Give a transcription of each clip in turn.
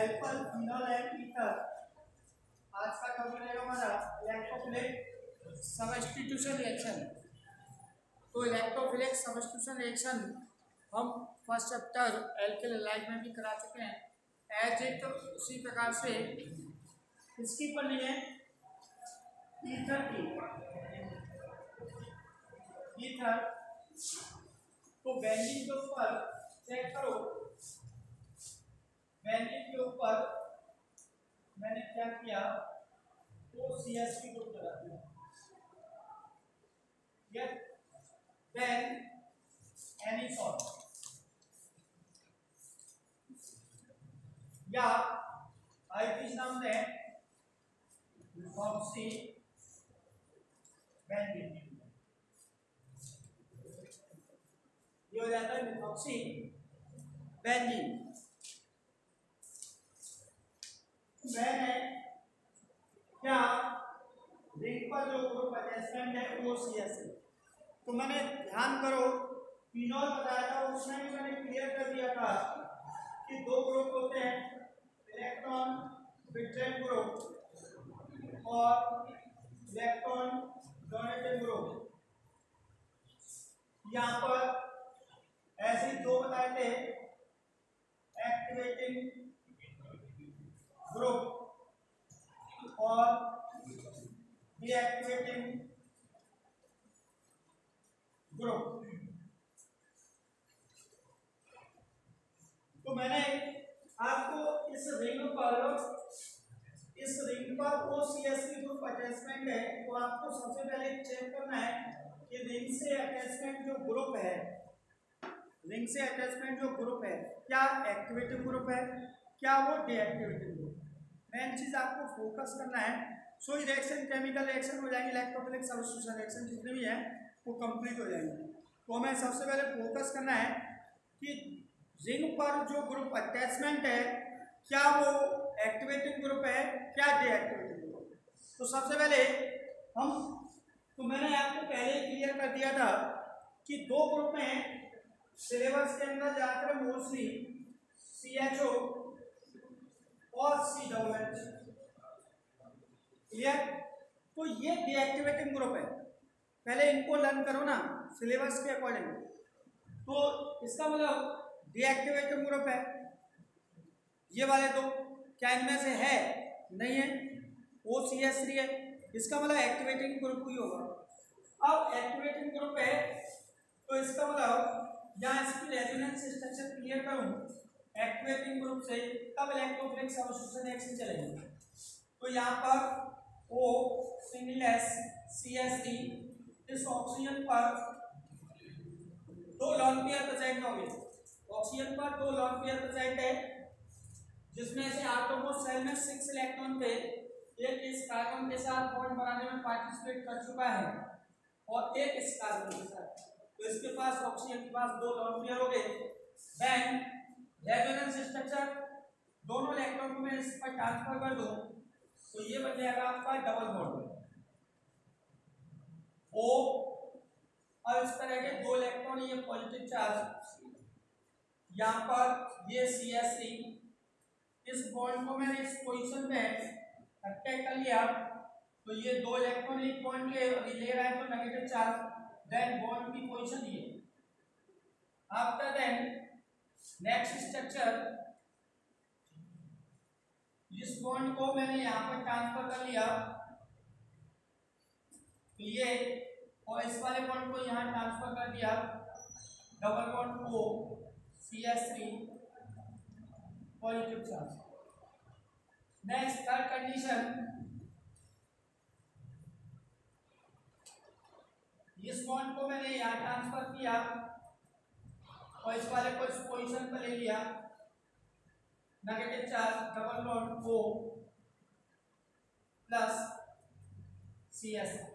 Alcohol phenol and ether. आज का topic रहेगा हमारा इलेक्ट्रोफिलिक सब्स्टिट्यूशन रिएक्शन। तो इलेक्ट्रोफिलिक सब्स्टिट्यूशन रिएक्शन हम फर्स्ट चैप्टर एल्किल हैलाइड में भी करा चुके हैं। एज इट उसी प्रकार से इसकी पढ़नी है ईथर की। ईथर तो बेंजीन के ऊपर चेक करो, बेंजीन के ऊपर मैंने क्या किया तो CH3 ग्रुप लगा दिया। Then anisole या आइस नाम से मिथॉक्सी बेंजीन, ये हो जाता है मिथॉक्सी बेंजीन। मैंने क्या रिंग पर जो ग्रुप अटैचमेंट है वो CH3। तो मैंने ध्यान करो फिनॉल बताया था, उसमें भी मैंने क्लियर कर दिया था कि दो ग्रुप होते हैं, इलेक्ट्रॉन विट्रेन ग्रुप और इलेक्ट्रॉन डोनेटिंग ग्रुप। यहाँ पर ऐसे दो बताए थे, एक्टिवेटिंग ग्रुप और डीएक्टिवेटिंग ग्रुप। तो मैंने आपको इस रिंग पर वो CH3 ग्रुप अटैचमेंट है, तो आपको सबसे पहले चेक करना है कि रिंग से अटैचमेंट जो ग्रुप है, रिंग से अटैचमेंट जो ग्रुप है क्या एक्टिवेटिंग ग्रुप है, क्या वो डीएक्टिवेटिंग ग्रुप। मेन चीज आपको फोकस करना है। सो रिएक्शन केमिकल रिएक्शन हो जाएंगे, इलेक्ट्रोफिलिक सब्स्टिट्यूशन रिएक्शन जितने भी है वो कंप्लीट हो जाएंगे। तो हमें सबसे पहले फोकस करना है कि रिंग पर जो ग्रुप अटैचमेंट है क्या वो एक्टिवेटिंग ग्रुप है, क्या डीएक्टिवेटिंग ग्रुप है। तो सबसे पहले मैंने आपको पहले ही क्लियर कर दिया था कि दो ग्रुप में सिलेबस के अंदर जाकर मोस्टली CHO और COOH क्लियर। तो ये डीएक्टिवेटिंग ग्रुप है, पहले इनको लर्न करो ना सिलेबस के अकॉर्डिंग। तो इसका मतलब डीएक्टिवेटिंग ग्रुप है ये वाले दो, क्या इनमें से है, नहीं है, वो CH3 है, इसका मतलब एक्टिवेटिंग ग्रुप ही होगा। अब एक्टिवेटिंग ग्रुप है तो इसका मतलब यहाँ इसकी रेजोनेंस स्ट्रक्चर क्लियर करूं एक्टिवेटिंग ग्रुप से, तब इलेक्ट्रोफिलिक सब्स्टिट्यूशन रिएक्शन चलेगी। तो यहाँ पर O सिंगलेस CH3 इस ऑक्सीजन पर दो लॉन पेयर प्रेजेंट होंगे, ऑक्सीजन पर दो लॉन पेयर प्रेजेंट है, जिसमें से आटोमोस सेल में 6 इलेक्ट्रॉन थे, एक इस कार्बन के साथ बॉन्ड बनाने में पार्टिसिपेट कर चुका है और एक इस कार्बन के साथ। तो इसके पास ऑक्सीजन के पास दो लॉन पेयर हो गए। देन रेजोनेंस स्ट्रक्चर, दोनों इलेक्ट्रॉन को मैं इस पर ट्रांसफर कर दूं तो ये बन जाएगा आपका डबल बॉन्ड O, और इस तरह के दो इलेक्ट्रॉन, ये पॉजिटिव चार्ज, यहाँ पर ये CH3, इस बॉन्ड को मैंने इस पोजीशन पे अटैक कर लिया तो ये दो इलेक्ट्रॉन एक पॉइंट ले रहा है तो नेगेटिव चार्ज, देन बॉन्ड की पोजीशन ये। आफ्टर देन नेक्स्ट स्ट्रक्चर, इस बॉन्ड को मैंने यहाँ पर ट्रांसफर कर लिया तो ये, और इस वाले बॉन्ड को यहाँ ट्रांसफर कर दिया, double bond O CH3 positive charge. Next third condition, इस बॉन्ड को मैंने यहाँ ट्रांसफर किया और इस वाले को इस पोजीशन पर ले लिया, negative charge, double bond O plus CH3।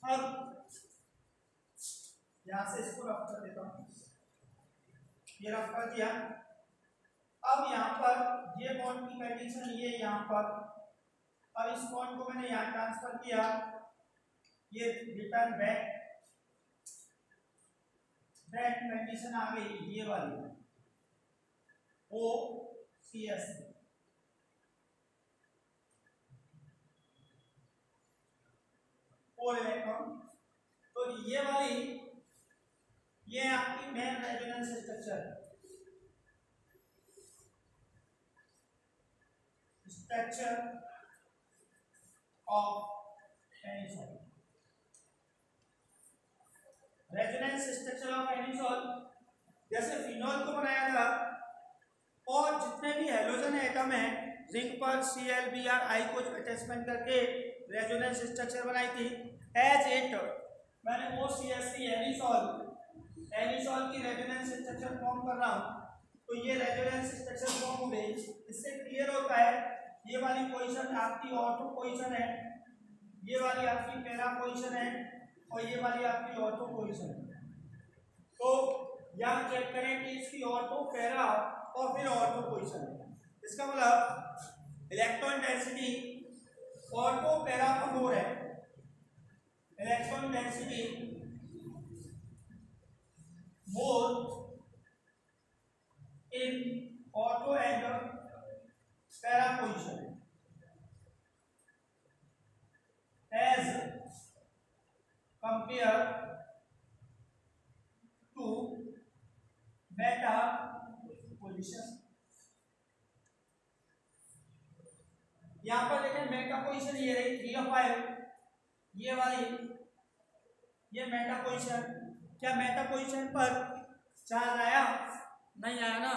अब यहां से इसको रफ कर देता हूं, ये रफ कर दिया। अब यहाँ पर ये बॉन्ड की कंडीशन ये यहाँ पर, अब इस बॉन्ड को मैंने यहाँ ट्रांसफर किया, ये रिटर्न बैक, कंडीशन आ गई ये वाली। OCS और इलेक्ट्रॉन। तो ये वाली ये आपकी main resonance structure of anisole. Resonance structure of anisole जैसे फिनोल को बनाया था और जितने भी हेलोजन एटम है जिंक पर ClBr को अटैचमेंट करके रेजोनेंस स्ट्रक्चर बनाई थी। एज इट मैंने OCS एनिसोल की रेजोनेंस स्ट्रक्चर फॉर्म कर रहा हूँ, तो ये रेजोनेंस स्ट्रक्चर फॉर्म हो गई। इससे क्लियर होता है ये वाली पोजीशन आपकी ऑर्थो पोजीशन है, ये वाली आपकी पैरा पोजीशन है और ये वाली आपकी ऑर्थो पोजीशन है। तो यहाँ चेक करें कि इसकी ऑर्थो पैरा और फिर ऑर्थो पोजीशन है। इसका मतलब इलेक्ट्रॉन डेंसिटी ऑर्थो पैरा पर मोर है, electron density more in ortho and para position as compared to beta position। यहां पर देखें मेटा पोजीशन ये रही 3 ये वाली ये मेटा पोजीशन। क्या मेटा पोजीशन पर चार्ज आया? नहीं आया ना,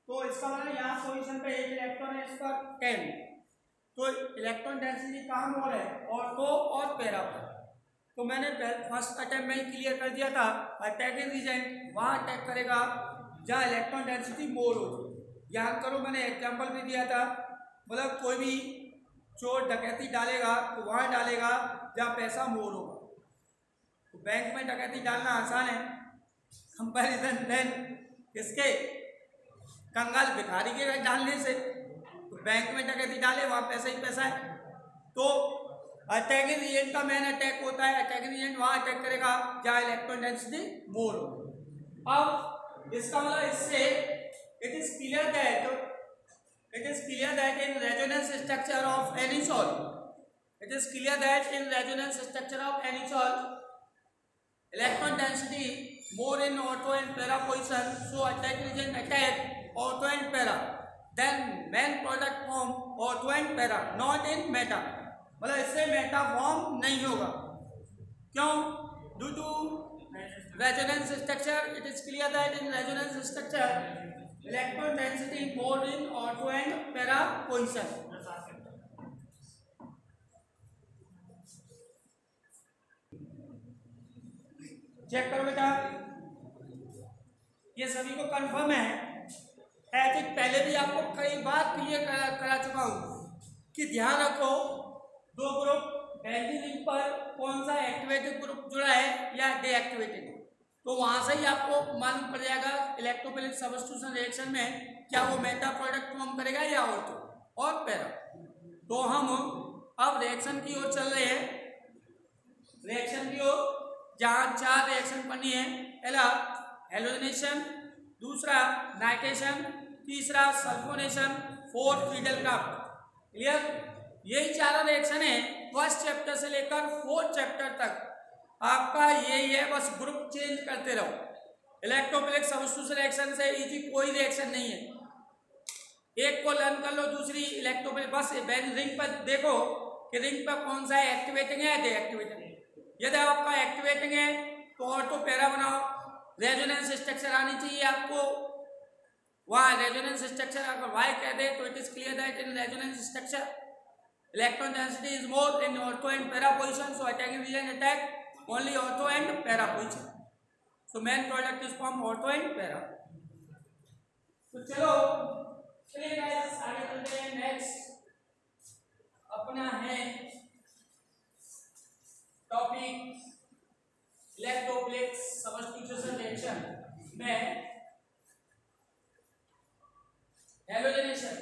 तो इसका मतलब यहाँ पोजीशन पे एक इलेक्ट्रॉन है, इस पर 10, तो इलेक्ट्रॉन डेंसिटी कहाँ मोर है? ऑर्थो और पैरा पर। तो मैंने फर्स्ट अटैम्प्ट में क्लियर कर दिया था अटैकिंग रीजन वहाँ अटैक करेगा जहाँ इलेक्ट्रॉन डेंसिटी मोर होती। याद करो मैंने एग्जांपल भी दिया था, मतलब कोई भी चोर डकैती डालेगा तो वहाँ डालेगा जहाँ पैसा मोर होगा। तो बैंक में डकैती डालना आसान है कंपैरिजन देन किसके? कंगाल भिखारी के डालने से। तो बैंक में डकैती डाले वहाँ पैसा ही पैसा है। तो अटैकिंग एजेंट का मेन अटैक होता है, अटैकिंग एजेंट वहाँ अटैक करेगा जहाँ इलेक्ट्रॉन डेंसिटी मोर हो। अब इसका मतलब इससे it is clear that in resonance structure of anisole electron density more in ortho and para position, so attack region attack ortho and para, then main product form ortho and para, not in meta। मतलब इससे Meta form नहीं होगा। क्यों? Due to resonance structure. It is clear that in resonance structure electron density more in ortho and para position. Check करो बेटा, ये सभी को कंफर्म है। एज इट पहले भी आपको कई बार क्लियर करा चुका हूं कि ध्यान रखो दो ग्रुप बेंजीन रिंग पर कौन सा एक्टिवेटेड ग्रुप जुड़ा है या डीएक्टिवेटेड, तो वहां से ही आपको मालूम पड़ जाएगा इलेक्ट्रोफिलिक सब्स्टिट्यूशन रिएक्शन में क्या वो मेटा प्रोडक्ट फॉर्म करेगा या ऑर्थो और पैरा। तो हम अब रिएक्शन की ओर चल रहे हैं, रिएक्शन की ओर जहां 4 रिएक्शन बनी है। पहला हेलोजनेशन, दूसरा नाइट्रेशन, तीसरा सल्फोनेशन, फोर्थ रीडलक्राफ्ट। क्लियर? यही 4 रिएक्शन है फर्स्ट चैप्टर से लेकर 4th चैप्टर तक आपका यही है, बस ग्रुप चेंज करते रहो। इलेक्ट्रोफिलिक सब्स्टिट्यूशन रिएक्शन से इजी कोई रिएक्शन नहीं है, एक को लर्न कर लो, दूसरी इलेक्ट्रोफिलिक। बस रिंग पर देखो कि रिंग पर कौन सा है, एक्टिवेटिंग है डीएक्टिवेटिंग है। यदि आपका एक्टिवेटिंग है तो ऑर्थो पैरा बनाओ। रेजोनेंस स्ट्रक्चर आनी चाहिए आपको, वहाँ रेजोनेंस स्ट्रक्चर अगर वाई कह दे तो it is clear that in resonance structure electron density is more in ortho and para position, so attacking region attack only ortho and para position, so main product is from ortho and para. तो चलो चलिए guys आगे चलते हैं। Next अपना है topic electrophilic substitution reaction में halogenation.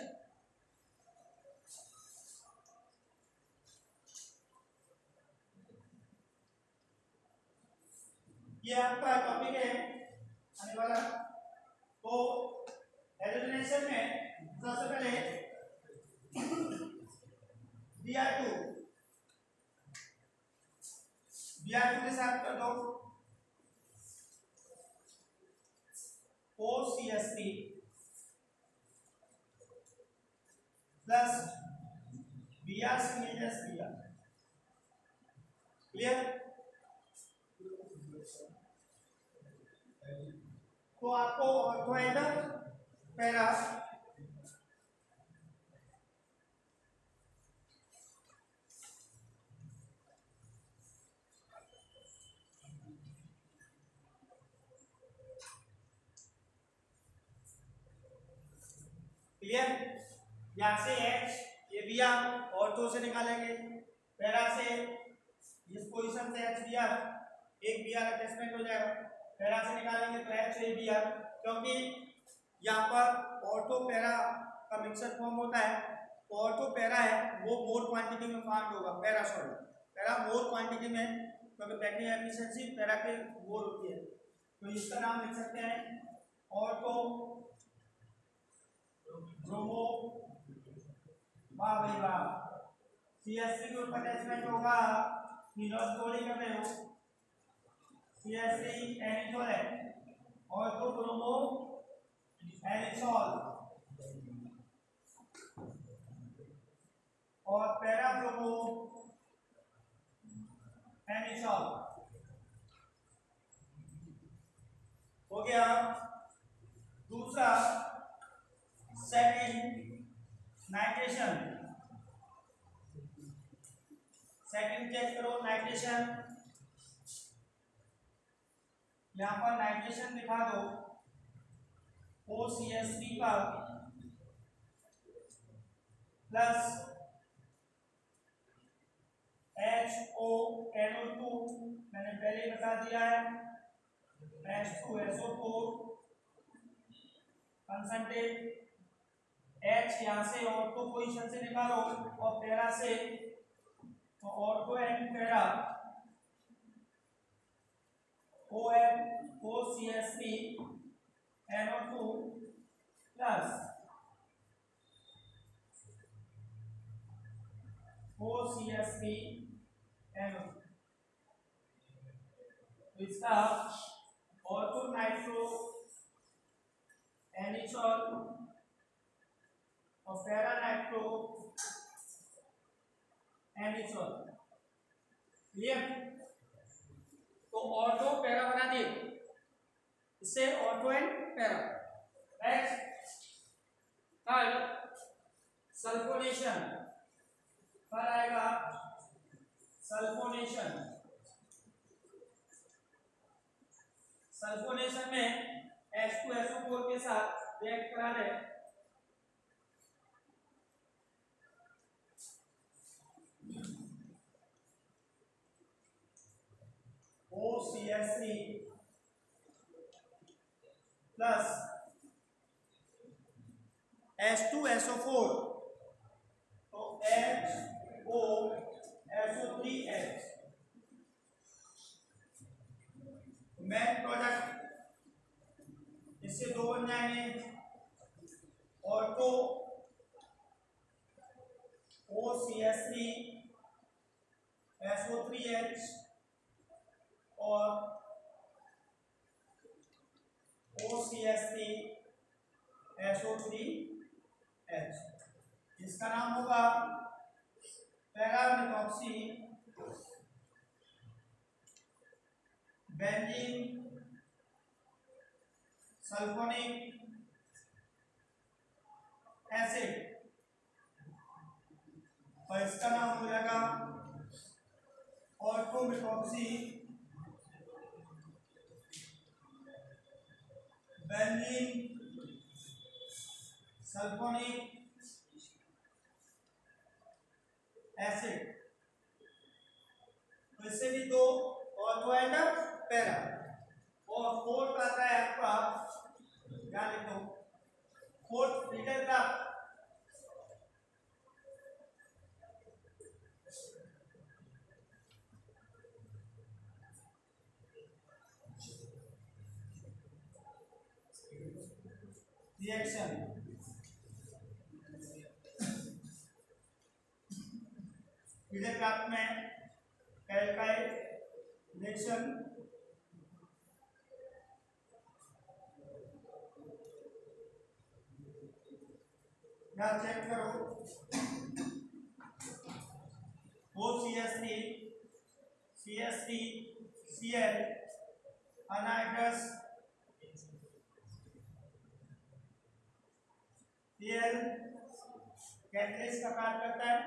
ये आपका टॉपिक है आने वाला। तो हेलोजनेशन में सबसे पहले Br2 के साथ कर दो OCH3 plus Br Br। Clear? तो आपको ऑर्थोएंडम पैरा क्लियर? यहां से H ये भी आप ऑर्थो से निकालेंगे, पैरा से इस पोजीशन से H Br एक Br अटैचमेंट हो जाएगा, पैरा से निकालेंगे तो H A Br, क्योंकि यहाँ पर ऑर्थो पैरा का मिक्सर फॉर्म होता है। तो ऑर्थो पैरा है वो मोर क्वांटिटी में फाउंड होगा, para sorry para more quantity में, क्योंकि पैकिंग एफिशिएंसी पैरा के मोर होती है। तो इसका नाम लिख सकते हैं ऑर्थो ब्रोमो, वाह भाई वाह। CH3 के ऊपर अटैचमेंट होगा फिनोल क्लोरीन में हो, CH3 एनिसोल है, ऑर्थो ब्रोमो एनिसोल और पैरा ब्रोमो एनिसोल हो गया। दूसरा सेकंड नाइट्रेशन, सेकंड चेक करो नाइट्रेशन, यहां पर नाइट्रेशन दिखा दो OCH3 का प्लस HONO2, मैंने पहले ही बता दिया है, H2SO4 कंसंट्रेट, H यहां से ऑर्थो पोजीशन से निकालो और पैरा से, तो ortho and para OCH3 NO2 plus OCH3 NO2, तो इसका ऑर्थो नाइट्रो एनिसोल और पैरा नाइट्रो एनिसोल। क्लियर? तो ऑर्थो पैरा बना दिए, इससे ortho and para. Next third sulphonation, पर आएगा सल्फोनेशन। सल्फोनेशन में H2SO4 के साथ रिएक्ट करा रहे, OCH3 प्लस H2SO4, तो HOSO3H, मेन प्रोडक्ट इससे दो बन जाएंगे, ऑर्थो OCH3 SO3H और OCH3 SO3H, इसका नाम होगा पैरामिथॉक्सी बेंजीन सल्फोनिक एसिड, और इसका नाम हो जाएगा ऑर्थोमिथॉक्सी बेंजीन सल्फोनिक एसिड। तो इससे भी दो ऑर्थो एंड पैरा, और फोर्थ आता है आपका, ध्यान लिखो, फोर्थ फिगर का रिएक्शन। पीले ग्राफ में एल्काइलेशन यहाँ चेक करो OCH3 CH3 Cl anhydrous Cl catalyst का कार्य करता है।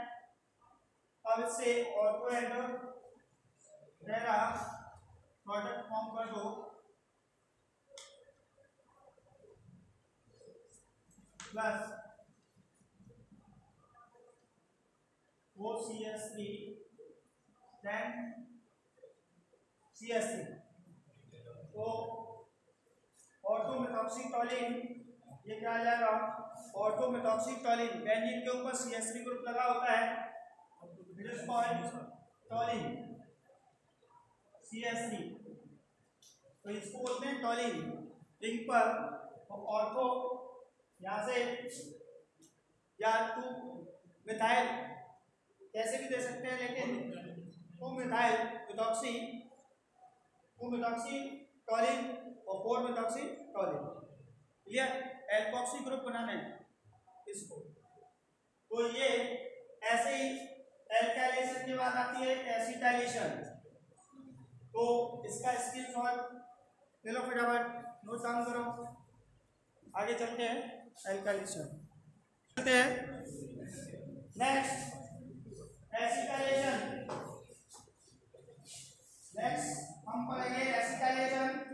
अब इससे ऑटो एंडर प्रोडक्ट फॉर्म कर दो प्लस OCH3 then CH3। तो ऑटोमेथॉक्सीटोलिन ये क्या आ जाएगा? ऑटोमेथॉक्सीटोलिन बेंजीन के ऊपर CH3 ग्रुप लगा होता है, टोलिन CH3, तो इसको बोलते हैं टोलिन रिंग पर। तो ऑर्थो यहाँ से या 2 मिथाइल कैसे भी दे सकते हैं, लेकिन 2 मिथाइल मिथॉक्सी 2 मिथॉक्सी टोलिन और 4 methoxy toluene. Clear? Alkoxy group बनाना है इसको। तो ये ऐसे ही एल्काइलेशन के बाद आती है एसिटाइलेशन। तो इसका स्क्रीनशॉट ले लो फटाफट, नोट डाउन करो। आगे चलते हैं एल्काइलेशन, चलते हैं नेक्स्ट एसिटाइलेशन। नेक्स्ट हम पढ़ेंगे एसिटाइलेशन।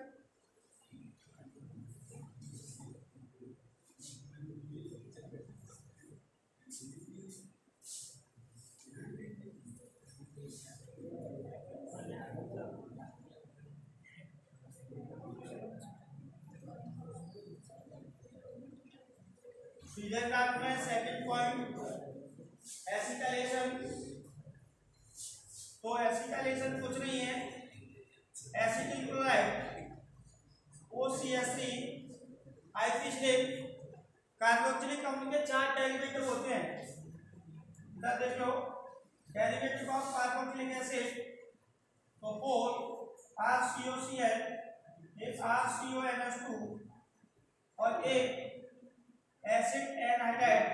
सीधे ग्राफ में सेकंड पॉइंट एसिटाइलेशन। तो एसिटाइलेशन कुछ नहीं है, एसिटिल क्लोराइड OCH3 आइसोस्टेट कार्बोक्सिलिक अम्ल के 4 डेरिवेटिव होते हैं। इधर देख लो, डेरिवेटिव ऑफ कार्बोक्सिलिक एसिड तो 4 RCOCl, एक RCONH2 और एक एसिड एनहाइड्राइड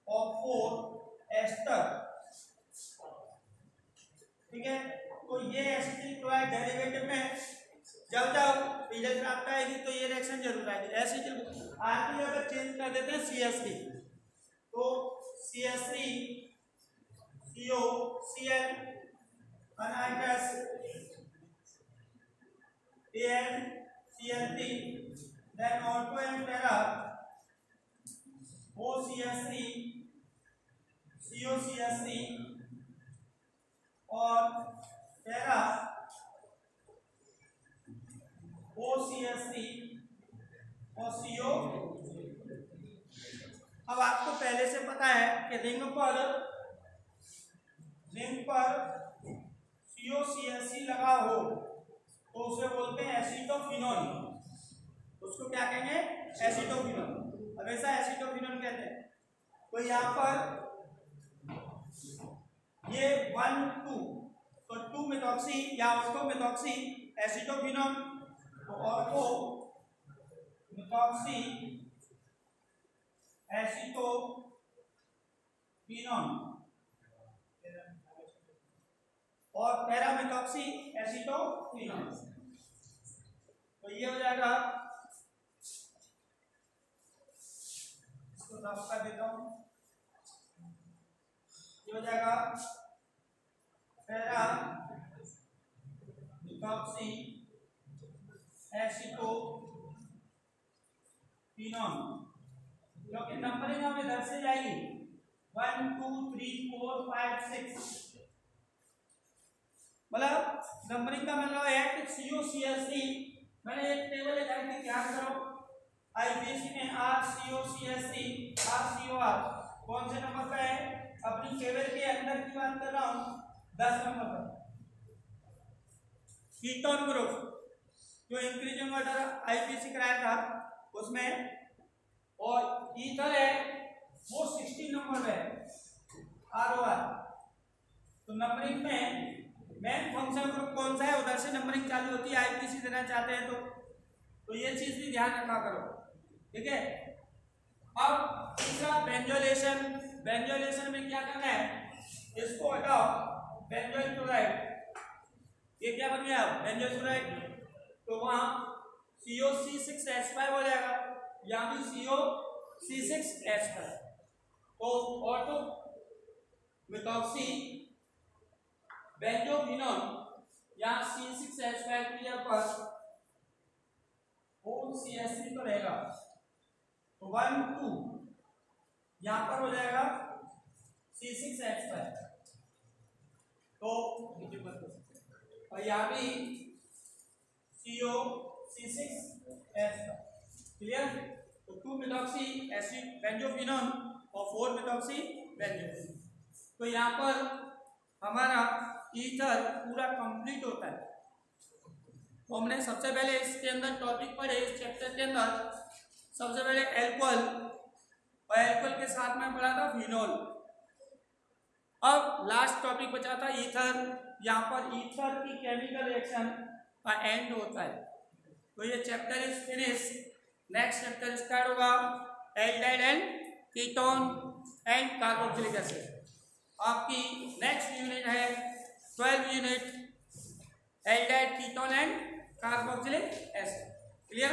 और 4 एस्टर। ठीक है? तो ये एसिटिल क्लोराइड डेरिवेटिव में जब रिजल्ट प्राप्त आएगी तो ये रिएक्शन जरूर आएगी। एसिटिल आरपी अगर चेंज कर देते हैं CH3 तो CH3 CO Cl anhydrous Al Cl3 then ortho and para OCH3 COCH3 और पैरा OCH3 और CO। अब आपको पहले से पता है कि रिंग पर COCH3 लगा हो तो उसे बोलते हैं एसिटोफिनोन। उसको क्या कहेंगे? एसिटोफिनोन, हमेशा एसिटोफिनोन कहते हैं। तो यहाँ पर ये 1 2 तो 2 मिथॉक्सी या ऑर्थो मिथॉक्सी एसिटोफिनोन, तो ऑर्थो मिथॉक्सी एसिटोफिनोन और पैरामिथॉक्सी एसिटोफिनोन। तो ये हो जाएगा, इसको साफ कर देता हूं, ये हो जाएगा पैरामिथॉक्सी एसिटोफिनोन। क्योंकि नंबरिंग हमें इधर से जाएगी 1 2 3 4 5 6, मतलब नंबरिंग का मतलब है कि COCH3 मैंने एक टेबल लगाई थी, ध्यान करो। आईपीएससी में RCOCH3 RCOR कौन से नंबर पे है? अपनी टेबल के अंदर की बात कर रहा हूं, 10 नंबर पर। कीटोन ग्रुप जो इंक्रीजिंग ऑर्डर आईपीएससी कराया था उसमें और ईथर है वो 16 नंबर पे है ROR। तो नंबरिंग में मेन फंक्शन ग्रुप कौन सा है, उधर से नंबरिंग चालू होती है। IPC देना चाहते हैं तो ये चीज भी ध्यान रखा करो, ठीक है। अब तीसरा बेंजोलेशन। बेंजोलेशन में क्या करना है, इसको हटाओ, बेंजोइल क्लोराइड, ये क्या बन गया बेंजोइल क्लोराइड, तो वहां COC6H5 हो जाएगा, यहाँ भी COC6H5। तो ऑटो मिथॉक्सी बेंजोफिनोल यहाँ C6H5 की जगह पर OCH3 तो रहेगा, तो 1 2 यहाँ पर हो जाएगा C6H5, तो और यहाँ भी COC6H5। क्लियर। तो 2 मिथॉक्सी एसिड बेंजोफिनोल और 4 मिथॉक्सी बेंजोफिनोल। तो यहाँ पर हमारा ईथर पूरा कंप्लीट होता है। तो हमने सबसे पहले इसके अंदर टॉपिक पढ़े, इस चैप्टर के अंदर सबसे पहले एल्कोहल, और एल्कोहल के साथ में पढ़ा था फिनोल। अब लास्ट टॉपिक बचा था ईथर। यहाँ पर ईथर की केमिकल रिएक्शन का एंड होता है। तो ये chapter is finish. Next chapter start होगा aldehyde and ketone and carboxylic acid. आपकी नेक्स्ट यूनिट है 12 unit aldehyde, ketone and carboxylic acid. Clear.